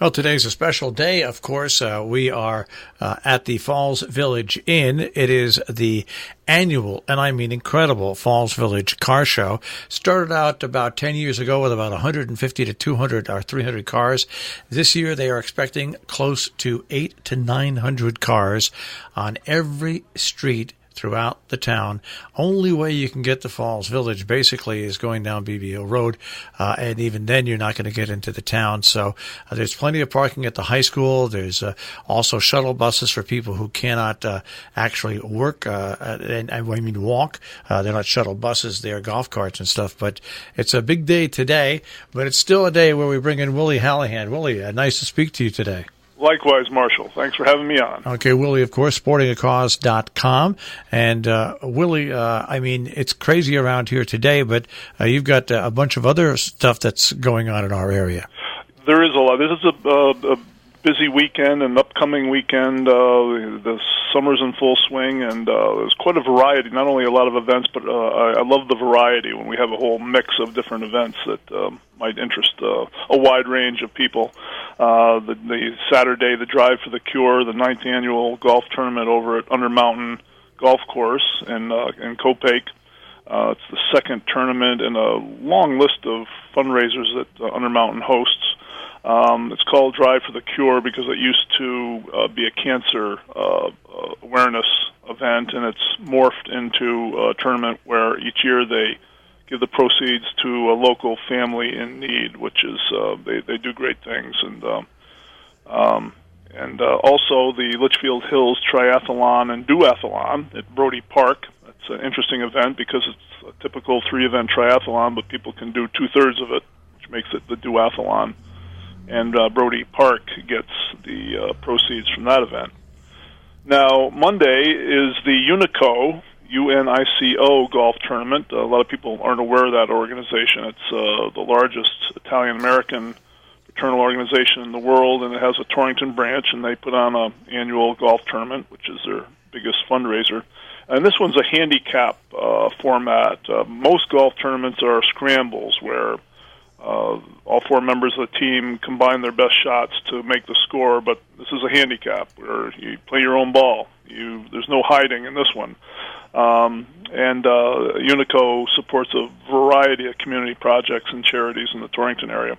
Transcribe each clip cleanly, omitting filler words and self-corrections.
Well, today's a special day, of course. We are at the Falls Village Inn. It is the annual, and I mean incredible, Falls Village Car Show. Started out about 10 years ago with about 150 to 200 or 300 cars. This year they are expecting close to 800 to 900 cars on every street throughout the town. Only way you can get to Falls Village basically is going down BBO Road, and even then you're not going to get into the town. So there's plenty of parking at the high school. There's also shuttle buses for people who cannot actually work, and I mean walk. They're not shuttle buses, they're golf carts and stuff. But it's a big day today, but it's still a day where we bring in Willie Hallihan. Willie, nice to speak to you today. Likewise, Marshall. Thanks for having me on. Okay, Willie, of course, sportingacause.com. And, Willie, I mean, it's crazy around here today, but you've got a bunch of other stuff that's going on in our area. There is a lot. This is a busy weekend, an upcoming weekend. The summer's in full swing, and there's quite a variety, not only a lot of events, but I love the variety when we have a whole mix of different events that might interest a wide range of people. The Saturday, the Drive for the Cure, the 9th annual golf tournament over at Undermountain Golf Course in Copake. It's the second tournament in a long list of fundraisers that Undermountain hosts. It's called Drive for the Cure because it used to be a cancer awareness event, and it's morphed into a tournament where each year they give the proceeds to a local family in need, which is they do great things. And also the Litchfield Hills Triathlon and Duathlon at Brodie Park. It's an interesting event because it's a typical 3-event triathlon, but people can do 2/3 of it, which makes it the Duathlon. And Brodie Park gets the proceeds from that event. Now, Monday is the UNICO, UNICO golf tournament. A lot of people aren't aware of that organization. It's the largest Italian-American fraternal organization in the world, and it has a Torrington branch, and they put on an annual golf tournament, which is their biggest fundraiser. And this one's a handicap format. Most golf tournaments are scrambles, where all 4 members of the team combine their best shots to make the score, but this is a handicap where you play your own ball. There's no hiding in this one. And UNICO supports a variety of community projects and charities in the Torrington area.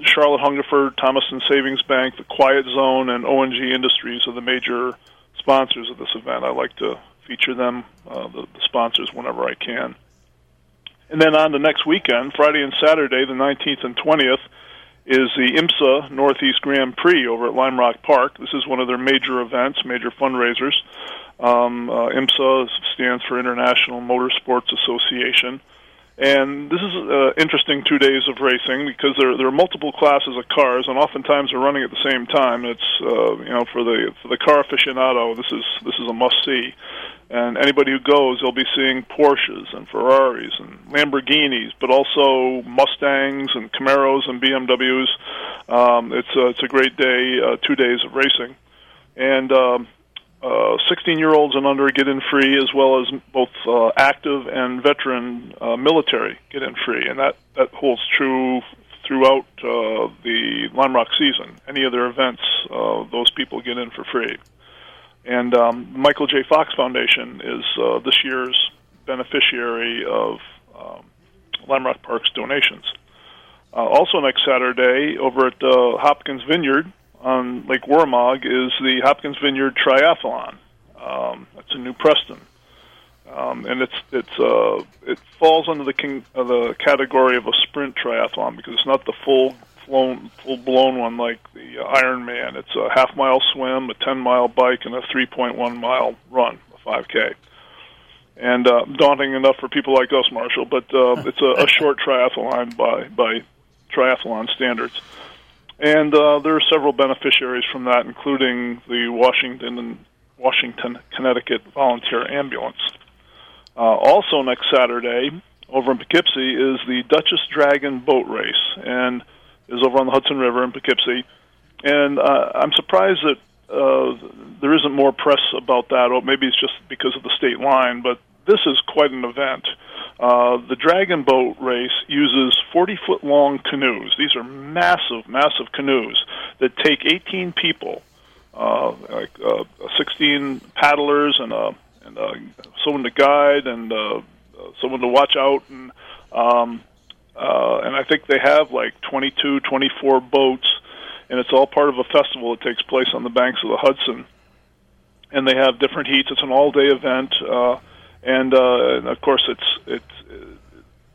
Charlotte Hungerford, Thomaston Savings Bank, the Quiet Zone, and O&G Industries are the major sponsors of this event. I like to feature them, the sponsors, whenever I can. And then on the next weekend, Friday and Saturday, the 19th and 20th, is the IMSA Northeast Grand Prix over at Lime Rock Park. This is one of their major events, major fundraisers. IMSA stands for International Motorsports Association. And this is an interesting 2 days of racing because there are multiple classes of cars, and oftentimes they're running at the same time. It's for the car aficionado, this is a must see. And anybody who goes, they'll be seeing Porsches and Ferraris and Lamborghinis, but also Mustangs and Camaros and BMWs. It's a great day, 2 days of racing. And 16-year-olds and under get in free, as well as both active and veteran military get in free. And that holds true throughout the Lime Rock season. Any of their events, those people get in for free. And Michael J. Fox Foundation is this year's beneficiary of Lime Rock Park's donations. Also next Saturday, over at Hopkins Vineyard on Lake Warramog, is the Hopkins Vineyard Triathlon. That's in New Preston. And it falls under the category of a sprint triathlon because it's not the full-blown one like the Ironman. It's a half-mile swim, a 10-mile bike, and a 3.1-mile run, a 5K. And daunting enough for people like us, Marshall, but it's a short triathlon by triathlon standards. And there are several beneficiaries from that, including the Washington, Connecticut Volunteer Ambulance. Also next Saturday, over in Poughkeepsie, is the Duchess Dragon Boat Race, and is over on the Hudson River in Poughkeepsie. And I'm surprised that there isn't more press about that, or maybe it's just because of the state line, but this is quite an event. The Dragon Boat race uses 40-foot-long canoes. These are massive, massive canoes that take 18 people, 16 paddlers and someone to guide and someone to watch out, and I think they have like 22, 24 boats, and it's all part of a festival that takes place on the banks of the Hudson. And they have different heats. It's an all-day event, and of course it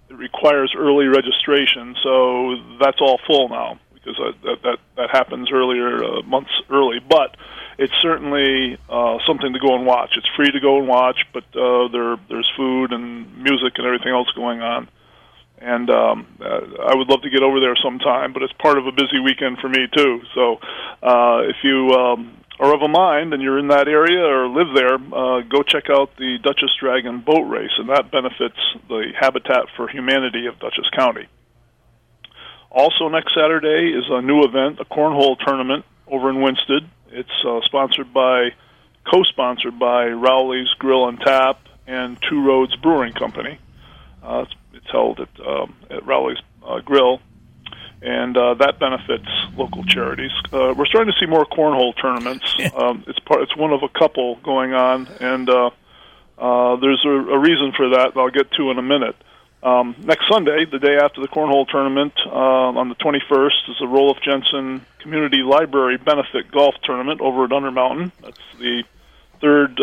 requires early registration. So that's all full now because that happens earlier, months early. But it's certainly something to go and watch. It's free to go and watch, but there's food and music and everything else going on. And I would love to get over there sometime, but it's part of a busy weekend for me too. So if you are of a mind and you're in that area or live there, go check out the Dutchess Dragon Boat Race, and that benefits the Habitat for Humanity of Dutchess County. Also next Saturday is a new event, a cornhole tournament over in Winsted. It's co-sponsored by Rowley's Grill and Tap and Two Roads Brewing Company. It's held at Rowley's Grill, and that benefits local charities. We're starting to see more cornhole tournaments. It's one of a couple going on, and there's a reason for that I'll get to in a minute. Next Sunday, the day after the cornhole tournament, on the 21st, is the Roloff Jensen Community Library Benefit Golf Tournament over at Undermountain. That's the third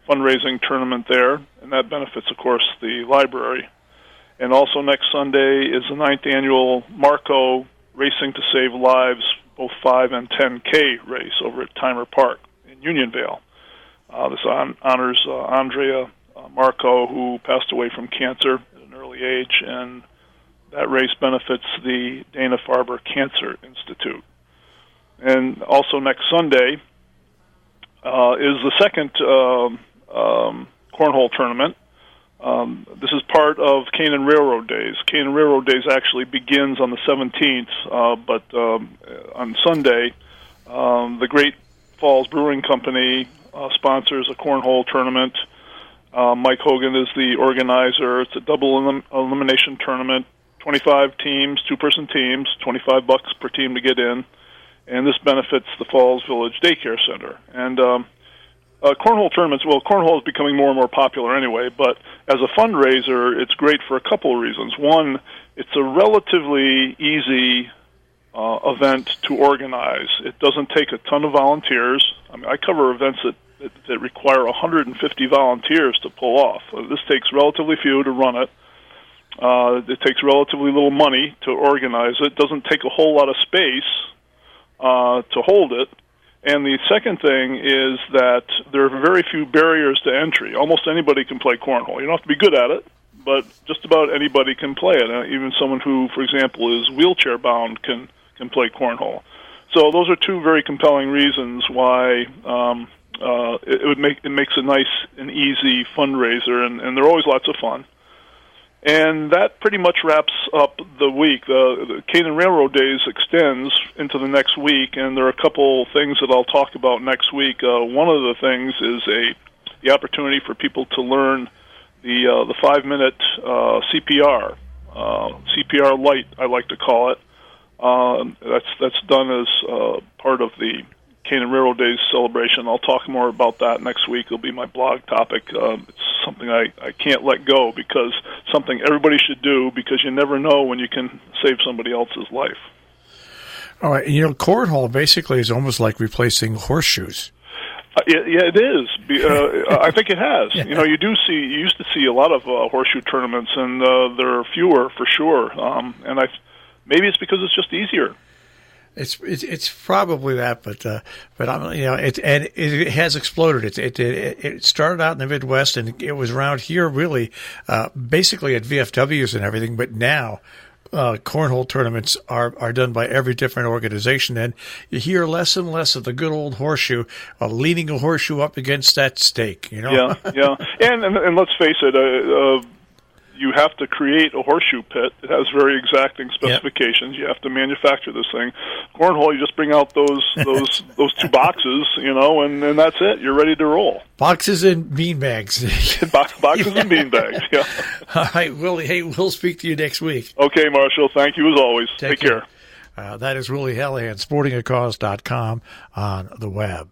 fundraising tournament there, and that benefits, of course, the library. And also next Sunday is the 9th annual Marco Racing to Save Lives, both 5 and 10K race over at Timer Park in Unionvale. This honors Andrea Marco, who passed away from cancer at an early age, and that race benefits the Dana-Farber Cancer Institute. And also next Sunday is the second cornhole tournament. This is part of Canaan Railroad Days. Canaan Railroad Days actually begins on the 17th, but on Sunday, the Great Falls Brewing Company sponsors a cornhole tournament. Mike Hogan is the organizer. It's a double elimination tournament, 25 teams, two-person teams, $25 per team to get in, and this benefits the Falls Village Daycare Center. And cornhole tournaments, well, cornhole is becoming more and more popular anyway, but as a fundraiser, it's great for a couple of reasons. One, it's a relatively easy event to organize. It doesn't take a ton of volunteers. I mean, I cover events that require 150 volunteers to pull off. This takes relatively few to run it. It takes relatively little money to organize it. It doesn't take a whole lot of space to hold it. And the second thing is that there are very few barriers to entry. Almost anybody can play cornhole. You don't have to be good at it, but just about anybody can play it. Even someone who, for example, is wheelchair-bound can play cornhole. So those are two very compelling reasons why it makes a nice and easy fundraiser, and they're always lots of fun. And that pretty much wraps up the week. The Canaan Railroad Days extends into the next week, and there are a couple things that I'll talk about next week. One of the things is the opportunity for people to learn the 5-minute CPR, CPR Light, I like to call it. That's done as part of the Canaan Railroad Days celebration. I'll talk more about that next week. It'll be my blog topic. It's something I can't let go because something everybody should do because you never know when you can save somebody else's life. All right. Cornhole basically is almost like replacing horseshoes. Yeah, it is. I think it has. Yeah. You used to see a lot of horseshoe tournaments, and there are fewer for sure. And maybe it's because it's just easier. It's probably that, but it has exploded. It started out in the Midwest, and it was around here really, basically at VFWs and everything. But now, cornhole tournaments are done by every different organization, and you hear less and less of the good old horseshoe, leaning a horseshoe up against that stake. Yeah. And let's face it. you have to create a horseshoe pit. It has very exacting specifications. Yep. You have to manufacture this thing. Cornhole, you just bring out those 2 boxes, and that's it. You're ready to roll. Boxes and bean bags. Boxes and bean bags, yeah. All right, Willie. Hey, we'll speak to you next week. Okay, Marshall. Thank you as always. Take care. That is Willie Hallihan, sportingacause.com on the web.